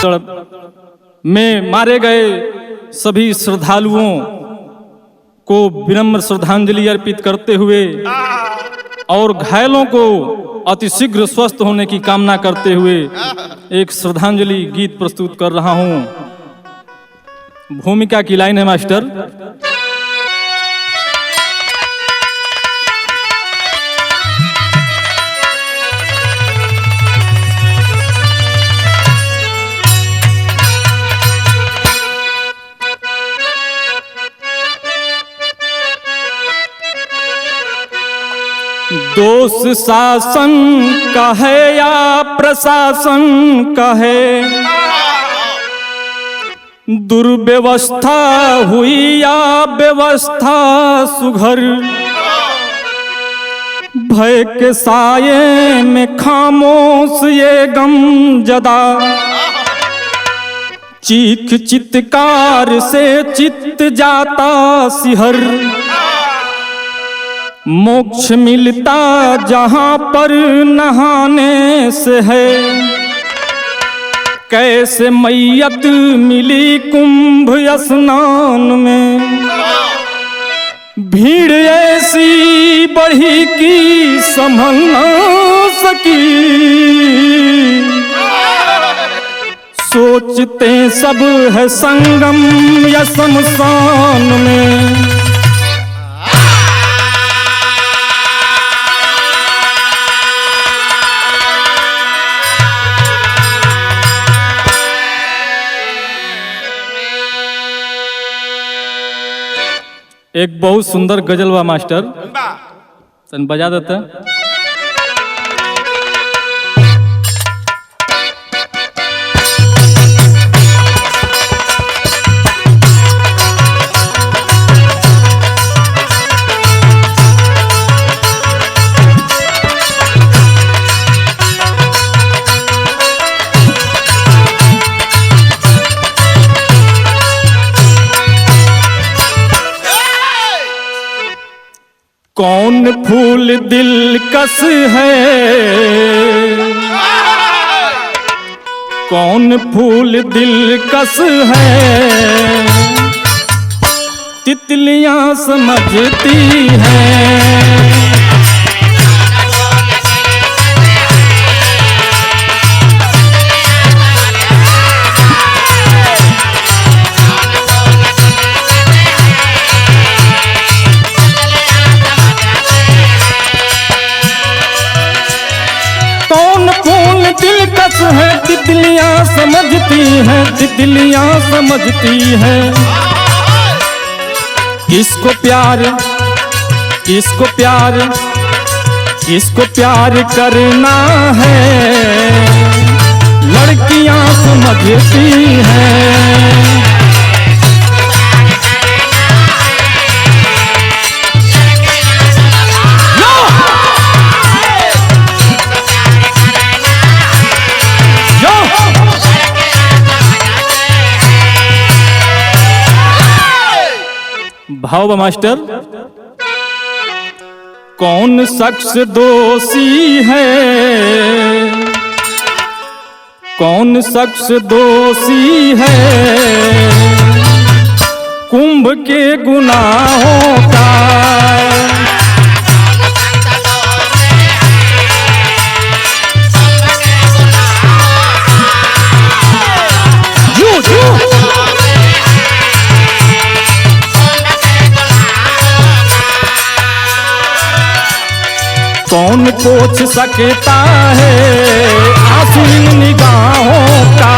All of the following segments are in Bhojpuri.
में मारे गए सभी श्रद्धालुओं को विनम्र श्रद्धांजलि अर्पित करते हुए और घायलों को अतिशीघ्र स्वस्थ होने की कामना करते हुए एक श्रद्धांजलि गीत प्रस्तुत कर रहा हूं। भूमिका की लाइन है मास्टर। दोष शासन का है या प्रशासन का है, दुर्व्यवस्था हुई या व्यवस्था सुघर, भय के साये में खामोश ये गम जदा, चीख चित्कार से चित्त जाता सिहर, मोक्ष मिलता जहां पर नहाने से है, कैसे मैयत मिली कुंभ स्नान में, भीड़ ऐसी बढ़ी कि संभल न सकी, सोचते सब है संगम या शमशान में। एक बहुत सुंदर गजल बा मास्टर, तन बजा देता। कौन फूल दिलकश है, कौन फूल दिलकश है, तितलियां समझती हैं, दिलकश है, तितलियां समझती हैं, तितलियां समझती हैं, किसको प्यार, किसको प्यार, किसको प्यार करना है, लड़कियां समझती हैं। भाव मास्टर। कौन शख्स दोषी है, कौन शख्स दोषी है, कुंभ के गुनाहों का, कौन पोछ सकता है आंसू इन निगाहों का,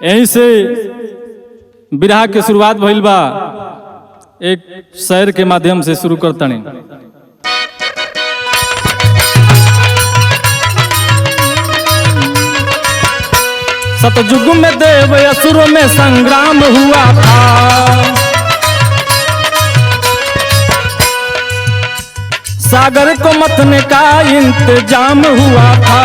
यहीं से बिरहा के शुरुआत भइल बा। एक शेर के माध्यम से शुरू करतनी। सतयुग में देव असुर में संग्राम हुआ था, सागर को मथने का इंतजाम हुआ था,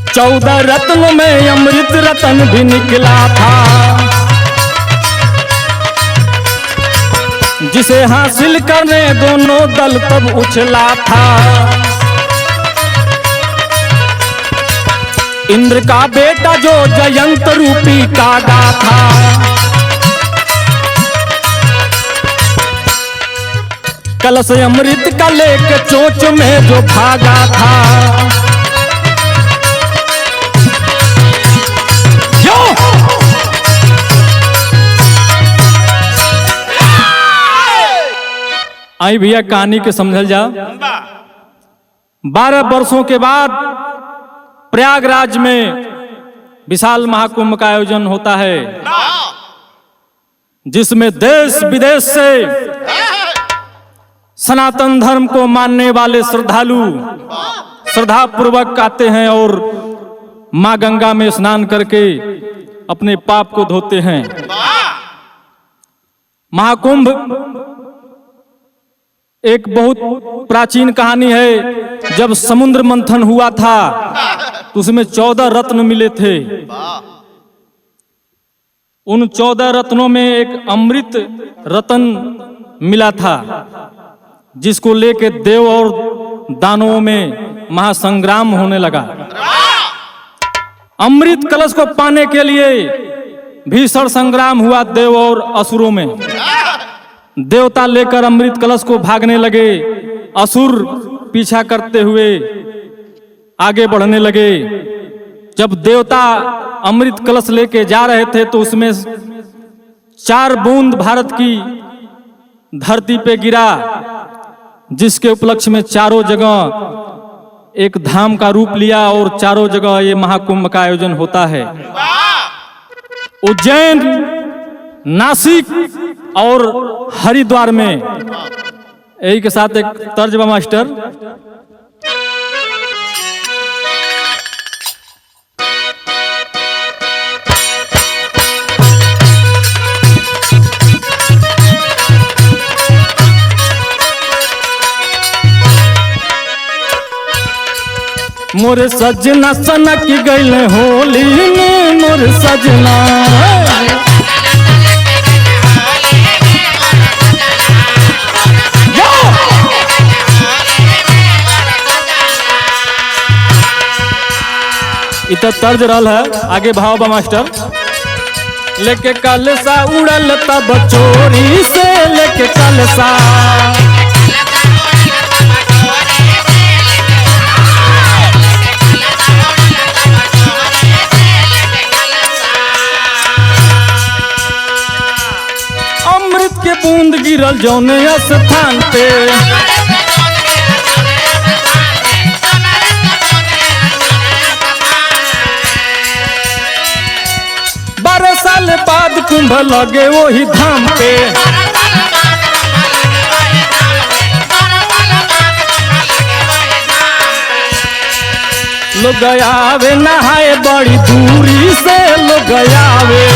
14 रत्नों में अमृत रत्न भी निकला था, जिसे हासिल करने दोनों दल तब उछला था। इंद्र का बेटा जो जयंत रूपी कागा था, कलश अमृत का लेके चोंच में जो भागा था। आई भैया कहानी के समझल जा। 12 वर्षों के बाद प्रयागराज में विशाल महाकुंभ का आयोजन होता है, जिसमें देश विदेश से सनातन धर्म को मानने वाले श्रद्धालु श्रद्धा पूर्वक आते हैं और मां गंगा में स्नान करके अपने पाप को धोते हैं। महाकुंभ एक बहुत प्राचीन कहानी है। जब समुद्र मंथन हुआ था तो उसमें 14 रत्न मिले थे। उन 14 रत्नों में एक अमृत रत्न मिला था, जिसको लेके देव और दानवों में महासंग्राम होने लगा। अमृत कलश को पाने के लिए भीषण संग्राम हुआ देव और असुरों में। देवता लेकर अमृत कलश को भागने लगे, असुर पीछा करते हुए आगे बढ़ने लगे। जब देवता अमृत कलश लेके जा रहे थे तो उसमें 4 बूंद भारत की धरती पे गिरा, जिसके उपलक्ष्य में चारों जगह एक धाम का रूप लिया और चारों जगह ये महाकुंभ का आयोजन होता है। उज्जैन, नासिक और हरिद्वार में। यही के साथ एक तर्जमा मास्टर। मोर सजना सनक गइल होली में, मोर सजना इतना तर्ज रहल है। आगे भाव बा मास्टर। लेके कलसा उड़ल तब चोरी से, लेके कलसा अमृत के बूंद गिरल जौने स्थान पे, 12 साल बाद कुंभ लगे वही धाम पे। लोग आवे नहाए बड़ी दूरी से, लोग आवे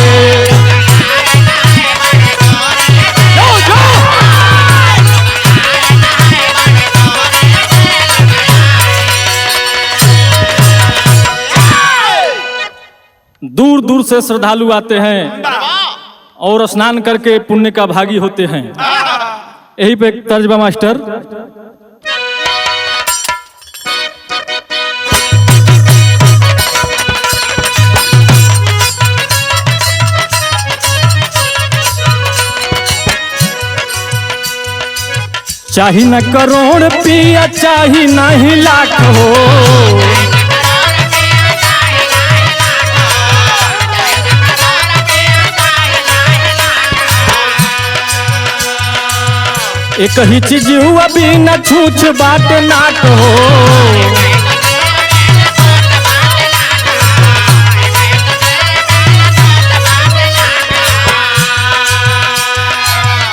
दूर दूर से श्रद्धालु आते हैं और स्नान करके पुण्य का भागी होते हैं। यही पे तर्जमा मास्टर। चाही न करोड़ पिया, चाही नहीं लाख हो, एक ही चीज हुआ बिना छूछ बाट नाट हो।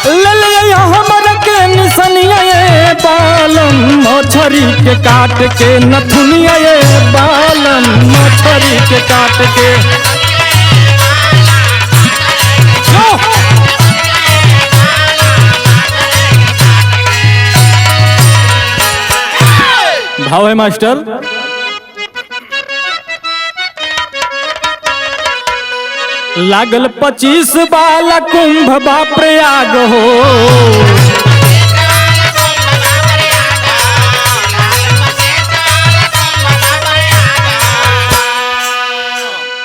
ले हमर के निसनिया ये बालम, मछरी के काट के नथुनिया ये बालम, मछरी के काट के। भाव है मास्टर। लागल 25 वाला कुंभ बा प्रयाग हो।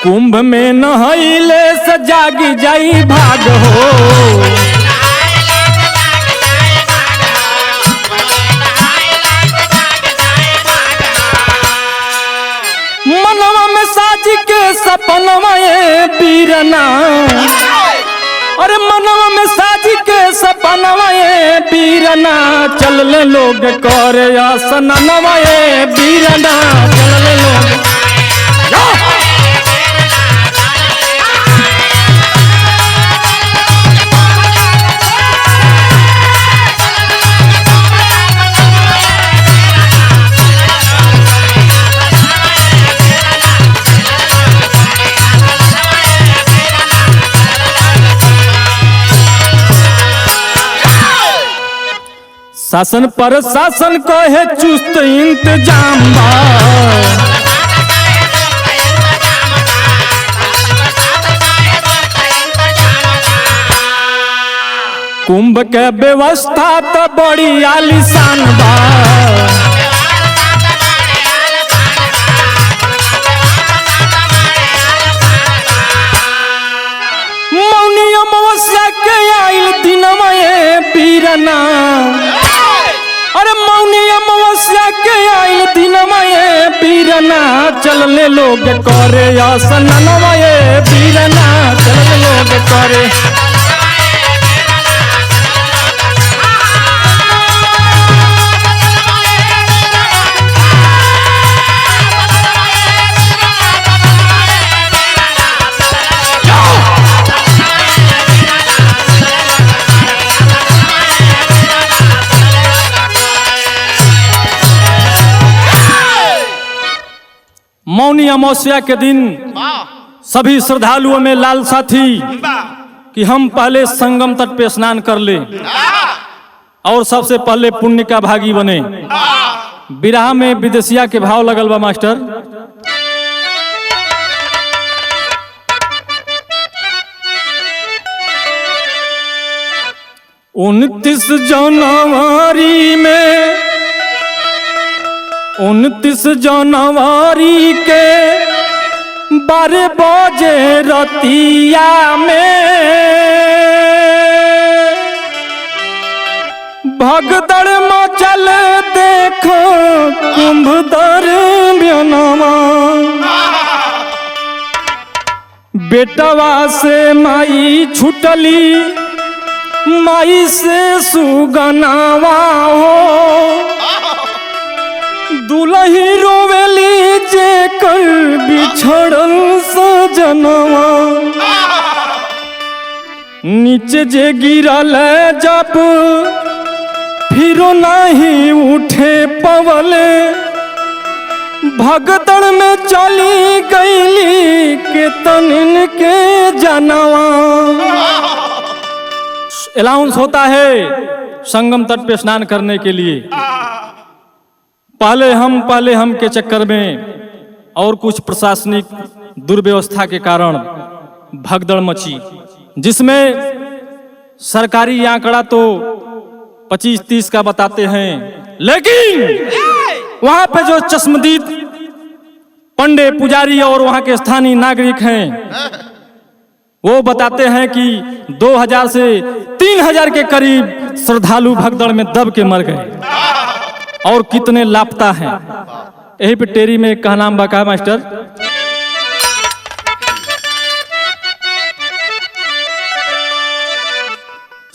कुंभ में नहैले से जागी जाई भाग हो। मनवा में साज के सपनवा ये बीरना, अरे मनवा में साज के सपनवा ये बीरना, चल ले लोग करे आसनवा ये बीरना, चल ले लोग। शासन पर शासन को है चुस्त इंतजाम बा। कुंभ के व्यवस्था तो बड़ी आलीशान बा। मौनी अमावस्या के आइल दिनवा ये बीरना, अरे मौनी अमावस्या के आइल दिनवा ये बीरना, चल ले लोग करे आसनवा ये बीरना, चल ले लोग करे। मौनी अमावस्या के दिन सभी श्रद्धालुओं में लालसा थी कि हम पहले संगम तट पे स्नान कर ले और सबसे पहले पुण्य का भागी बने। बिरहा में विदेशिया के भाव लगल बा मास्टर। उनतीस जनवरी में 29 जनवरी के 12 बजे रतिया में भगदड़ मचल देखो कुंभ दरमियानवा। बेटवा से माई छुटली, माई से सुगनावा हो। दुलही रोवेली जे कर बिछड़ल सजनवा, नीचे जे गिरल जब फिरो नहीं उठे पवले, भगदड़ में चली गईली के तनिन के जनवा। अलाउंस होता है संगम तट पे स्नान करने के लिए। पहले हम के चक्कर में और कुछ प्रशासनिक दुर्व्यवस्था के कारण भगदड़ मची, जिसमें सरकारी आंकड़ा तो 25-30 का बताते हैं, लेकिन वहां पे जो चश्मदीद पंडे पुजारी और वहां के स्थानीय नागरिक हैं वो बताते हैं कि 2000 से 3000 के करीब श्रद्धालु भगदड़ में दब के मर गए और कितने लापता हैं। यही पे टेरी में कहना बका मास्टर।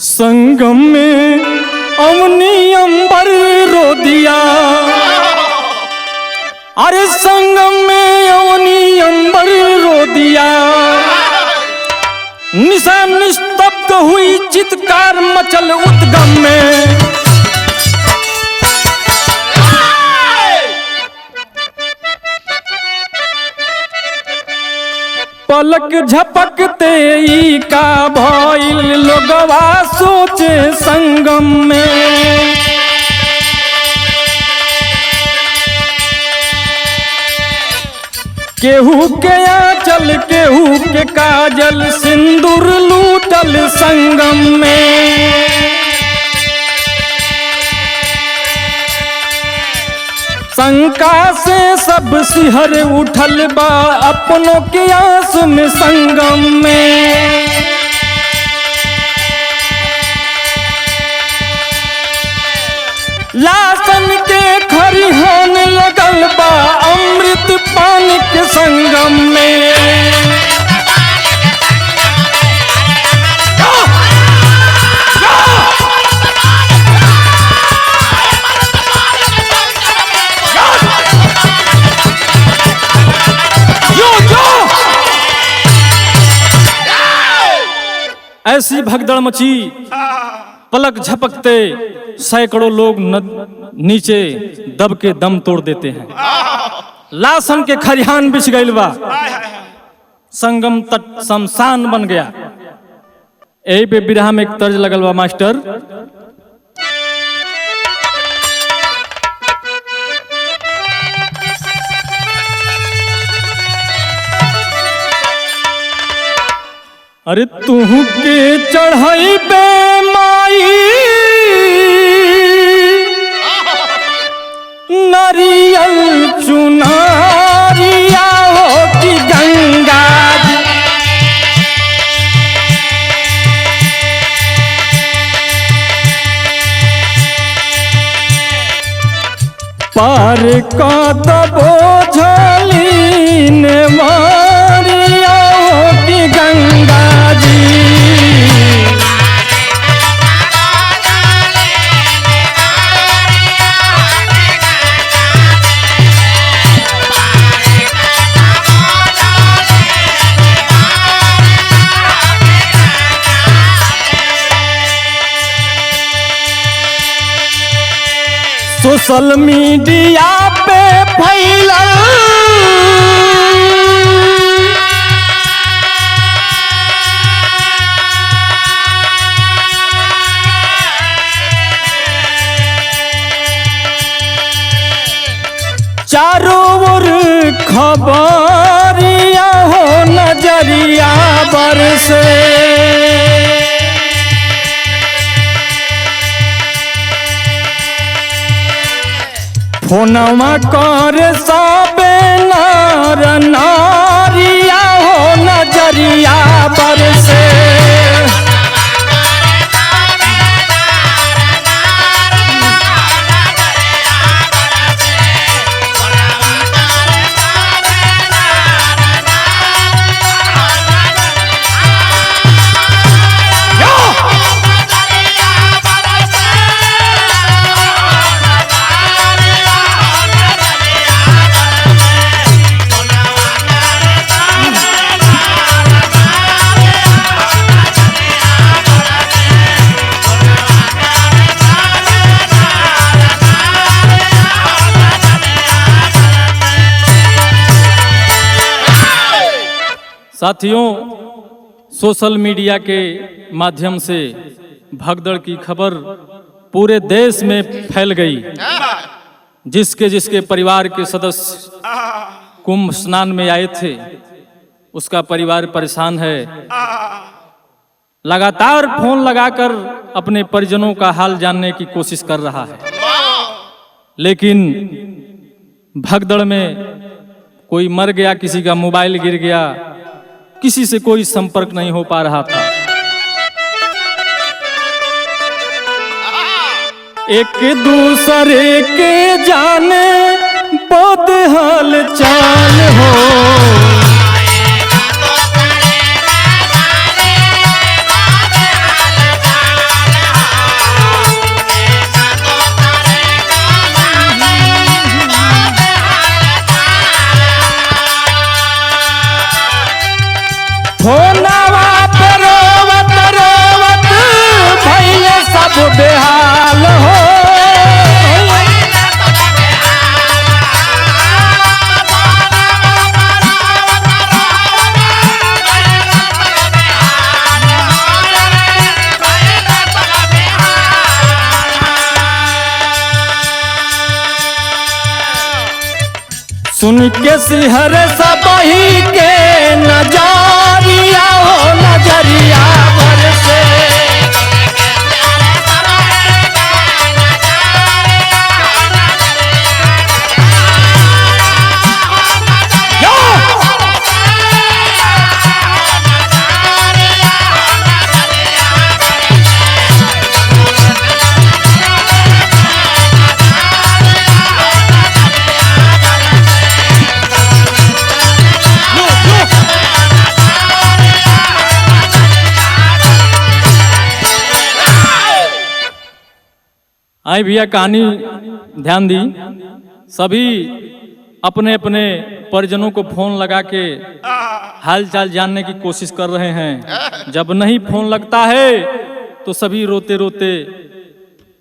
संगम में अवनी अंबर रो दिया, अरे संगम में अवनी अंबर रो दिया। निशान निस्तब्ध हुई, चित्कार मचल उद्गम में। पलक झपकते ई का भइल, लोगवा सोचे संगम में। केहू के आंचल केहू के काजल सिंदूर लूटल संगम में। शंका से सब सिहर उठल बा अपनों के आस में संगम में। लाशन के खरिहान लगल बा अमृत पान के संगम में। ऐसी भगदड़ मची, पलक झपकते सैकड़ों लोग नीचे दब के दम तोड़ देते हैं। लाशन के खरिहान बिछ गइल बा, संगम तट शमशान बन गया। यही पे बिरहा में एक तर्ज लगल बा मास्टर। अरे तुहू के चढ़ाई पे माई नारियल चुनारिया हो कि गंगा जी। पार का दबो झलीन मारिया हो कि गंगा जी। सोशल मीडिया पे फैला चारों ओर खबरिया हो नजरिया बरसे। फोनमा कर सबे नार नारिया हो नजरिया बरसे। साथियों, सोशल मीडिया के माध्यम से भगदड़ की खबर पूरे देश में फैल गई। जिसके जिसके परिवार के सदस्य कुंभ स्नान में आए थे उसका परिवार परेशान है। लगातार फोन लगाकर अपने परिजनों का हाल जानने की कोशिश कर रहा है, लेकिन भगदड़ में कोई मर गया, किसी का मोबाइल गिर गया, किसी से कोई संपर्क नहीं हो पा रहा था। एक दूसरे के जाने बहुत हाल चाल हो। फोनवा पे रोवत रोवत भइले सब बेहाल हो। सुन सुन के सिहर सबही के नजरिया हो नजरिया बरसे। आई भैया कहानी ध्यान दी, सभी अपने अपने परिजनों को फोन लगा के हालचाल जानने की कोशिश कर रहे हैं। जब नहीं फोन लगता है तो सभी रोते रोते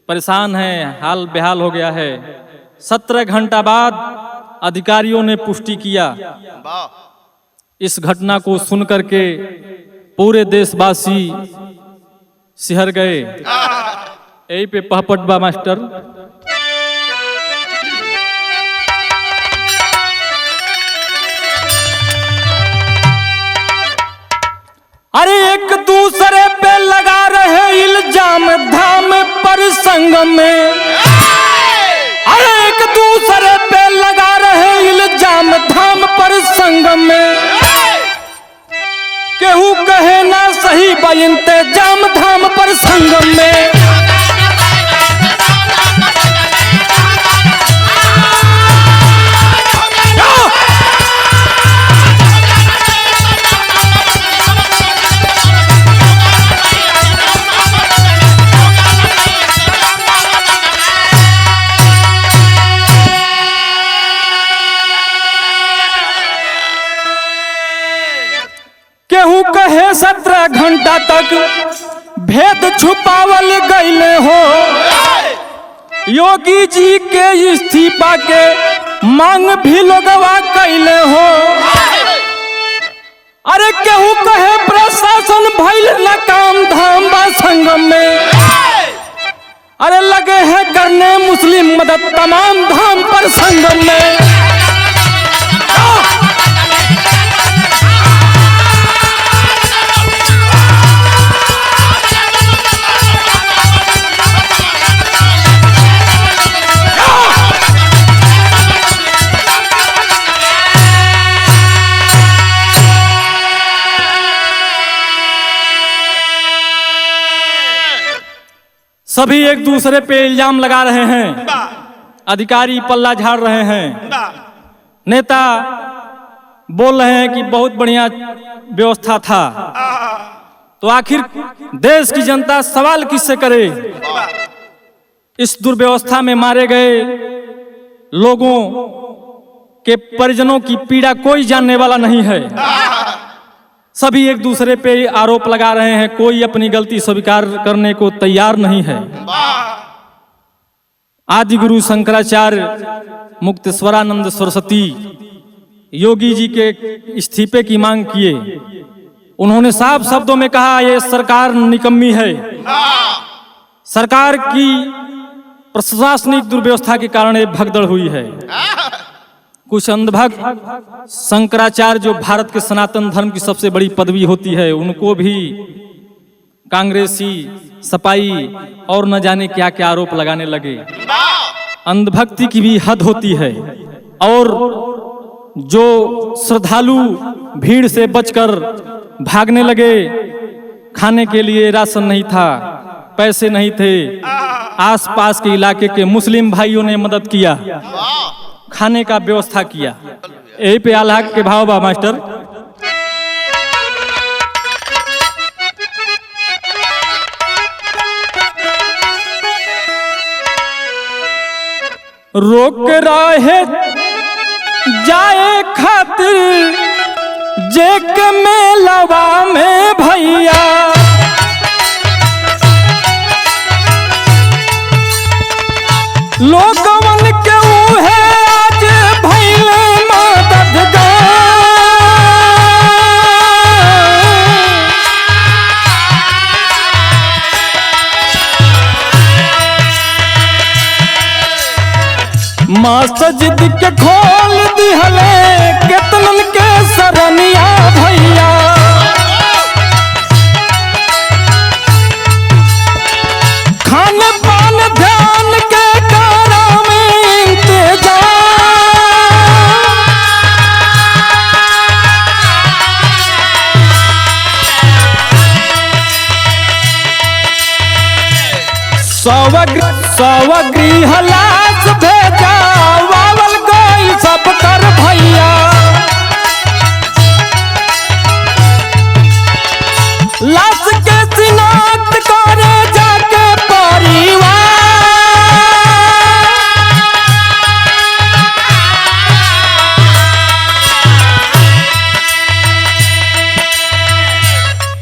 परेशान हैं, हाल बेहाल हो गया है। 17 घंटा बाद अधिकारियों ने पुष्टि किया। इस घटना को सुनकर के पूरे देशवासी सिहर गए। यही पे पहपट बा मास्टर। अरे एक दूसरे पे लगा रहे इल्जाम धाम पर संगम में। अरे एक दूसरे पे लगा रहे इल्जाम धाम पर संगम में। केहू कहे ना सही बयनते जाम धाम पर संगम में। केहू कहे 17 घंटा तक भेद छुपावल गईले हो। योगी जी के इस्तीफा के मांग भी लोगवा कैले हो। अरे केहू कहे प्रशासन भइल नाकाम धाम बा संगम में। अरे लगे हैं करने मुस्लिम मदद तमाम धाम पर संगम में। सभी एक दूसरे पे इल्जाम लगा रहे हैं, अधिकारी पल्ला झाड़ रहे हैं, नेता बोल रहे हैं कि बहुत बढ़िया व्यवस्था था। तो आखिर देश की जनता सवाल किससे करे? इस दुर्व्यवस्था में मारे गए लोगों के परिजनों की पीड़ा कोई जानने वाला नहीं है। सभी एक दूसरे पे आरोप लगा रहे हैं, कोई अपनी गलती स्वीकार करने को तैयार नहीं है। आदि गुरु शंकराचार्य मुक्तेश्वरानंद सरस्वती योगी जी के इस्तीफे की मांग किए। उन्होंने साफ शब्दों में कहा, यह सरकार निकम्मी है। सरकार की प्रशासनिक दुर्व्यवस्था के कारण ये भगदड़ हुई है। कुछ अंधभक्त शंकराचार्य जो भारत के सनातन धर्म की सबसे बड़ी पदवी होती है, उनको भी कांग्रेसी सपाई और न जाने क्या क्या आरोप लगाने लगे। अंधभक्ति की भी हद होती है। और जो श्रद्धालु भीड़ से बचकर भागने लगे, खाने के लिए राशन नहीं था, पैसे नहीं थे, आसपास के इलाके के मुस्लिम भाइयों ने मदद किया, खाने का व्यवस्था किया। यही पे आल्हा के भाव बा मास्टर। रोक रहे जाए खातिर जेक मेलवा में भैया, लोगवन के उहे आज भइले मददगार। मस्जिद के खोल दिहले स्वगृह लाश भेजा वावल गइल सब कर भैया। लाश के शिनाख्त करे जाके परिवार।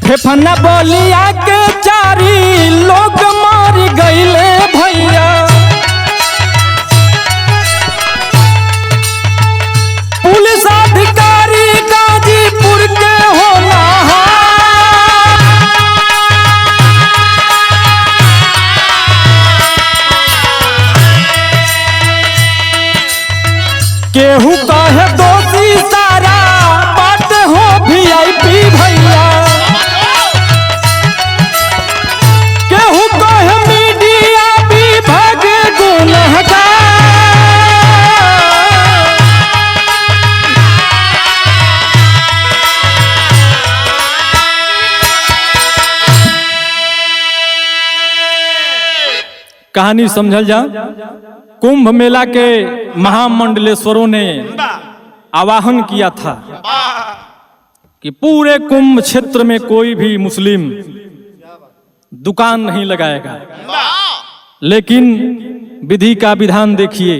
फेफना बोलिया के चारी लोग मार गईले भैया। पुलिस अधिकारी गाजीपुर के होना केहू कहे दोषी सारा बात हो VIP भैया। केहू कहे मीडिया विभाग गुनहगार। कहानी समझल जा। कुंभ मेला के महामंडलेश्वरों ने आवाहन किया था कि पूरे कुंभ क्षेत्र में कोई भी मुस्लिम दुकान नहीं लगाएगा। लेकिन विधि का विधान देखिए,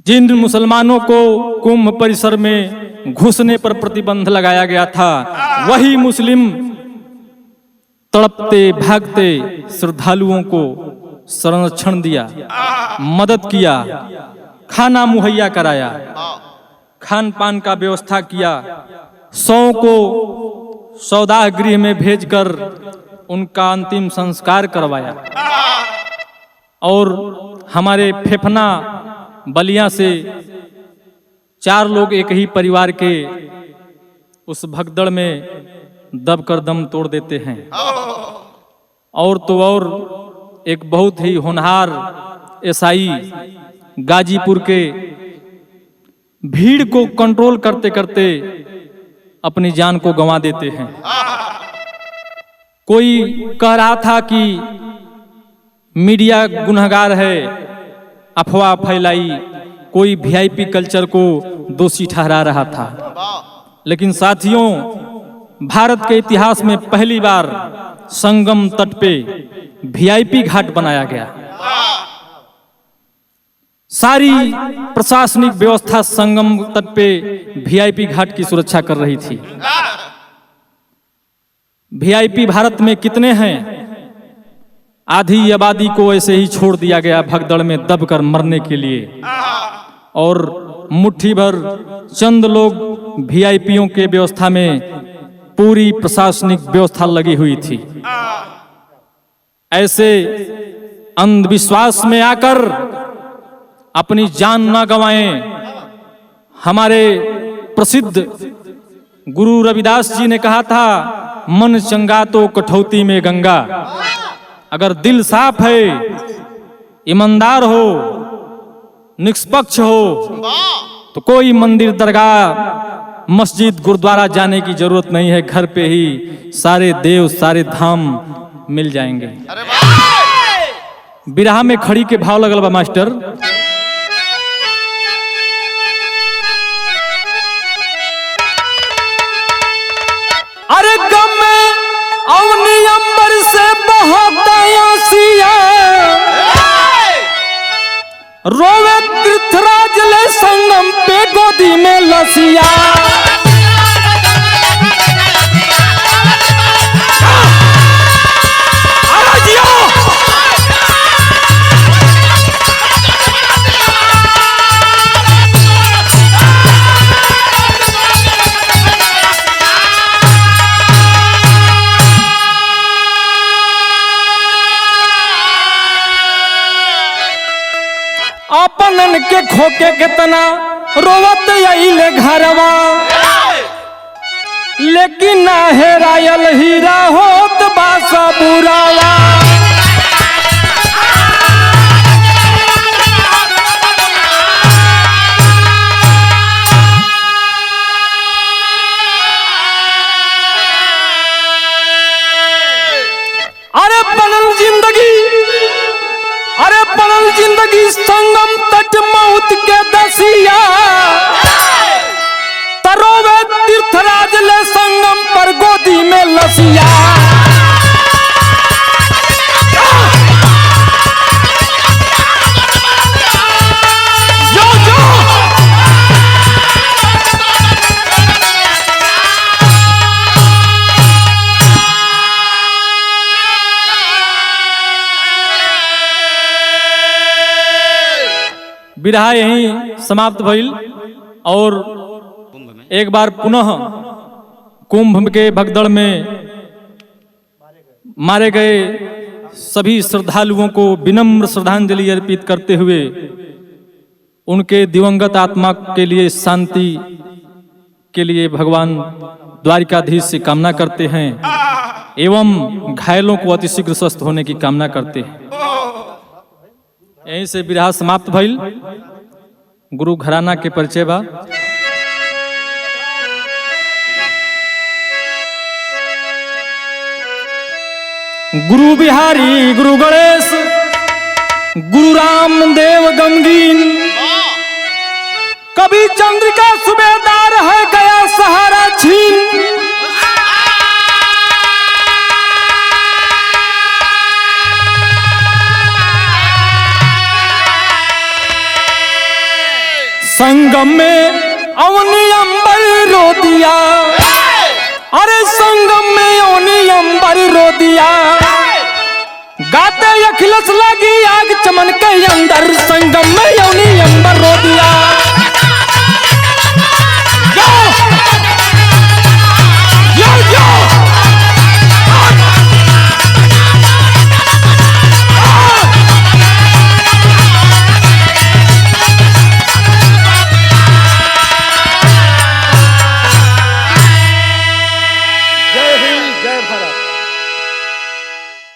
जिन मुसलमानों को कुंभ परिसर में घुसने पर प्रतिबंध लगाया गया था, वही मुस्लिम तड़पते भागते श्रद्धालुओं को संरक्षण दिया, मदद किया, खाना मुहैया कराया, खान पान का व्यवस्था किया, 100 को सौदाह गृह में भेजकर उनका अंतिम संस्कार करवाया। और हमारे फेफना बलिया से 4 लोग एक ही परिवार के उस भगदड़ में दबकर दम तोड़ देते हैं। और तो और एक बहुत ही होनहार SI गाजीपुर के भीड़ को कंट्रोल करते करते अपनी जान को गंवा देते हैं। कोई कह रहा था कि मीडिया गुनहगार है, अफवाह फैलाई, कोई VIP कल्चर को दोषी ठहरा रहा था। लेकिन साथियों, भारत के इतिहास में पहली बार संगम तट पे VIP घाट बनाया गया। सारी प्रशासनिक व्यवस्था संगम तट पे VIP घाट की सुरक्षा कर रही थी। VIP भारत में कितने हैं? आधी आबादी को ऐसे ही छोड़ दिया गया भगदड़ में दबकर मरने के लिए। और मुट्ठी भर चंद लोग VIPों के व्यवस्था में पूरी प्रशासनिक व्यवस्था लगी हुई थी। ऐसे अंधविश्वास में आकर अपनी जान न गंवाएं। हमारे प्रसिद्ध गुरु रविदास जी ने कहा था, मन चंगा तो कठौती में गंगा। अगर दिल साफ है, ईमानदार हो, निष्पक्ष हो, तो कोई मंदिर, दरगाह, मस्जिद, गुरुद्वारा जाने की जरूरत नहीं है। घर पे ही सारे देव, सारे धाम मिल जाएंगे। बिरहा में खड़ी के भाव लगल बा मास्टर। अरे गम में अवनी अंबर से बहुत आसिया, रोवे तीर्थराज ले संगम पे गोदी में लसिया। अपनन के खोके कितना रोवत आइले घरवा, लेकिन ना हेरायल हीरा होत बासा बुरावा। अरे बनल जिंदगी विरह यहीं समाप्त भइल और एक बार पुनः कुंभ के भगदड़ में मारे गए सभी श्रद्धालुओं को विनम्र श्रद्धांजलि अर्पित करते हुए उनके दिवंगत आत्मा के लिए शांति के लिए भगवान द्वारिकाधीश से कामना करते हैं एवं घायलों को अतिशीघ्र स्वस्थ होने की कामना करते हैं। यहीं से विरह समाप्त भइल। गुरु घराना के परिचय बा। गुरु बिहारी, गुरु गणेश, गुरु रामदेव गमगीन, कभी चंद्रिका सुबेदार है गया सहारा छीन। संगम में अवनी अंबर रो दिया, अरे संगम में अवनी अंबर रो दिया, गाते अखिलेश लगी आग चमन के अंदर, संगम में अवनी अंबर रो दिया।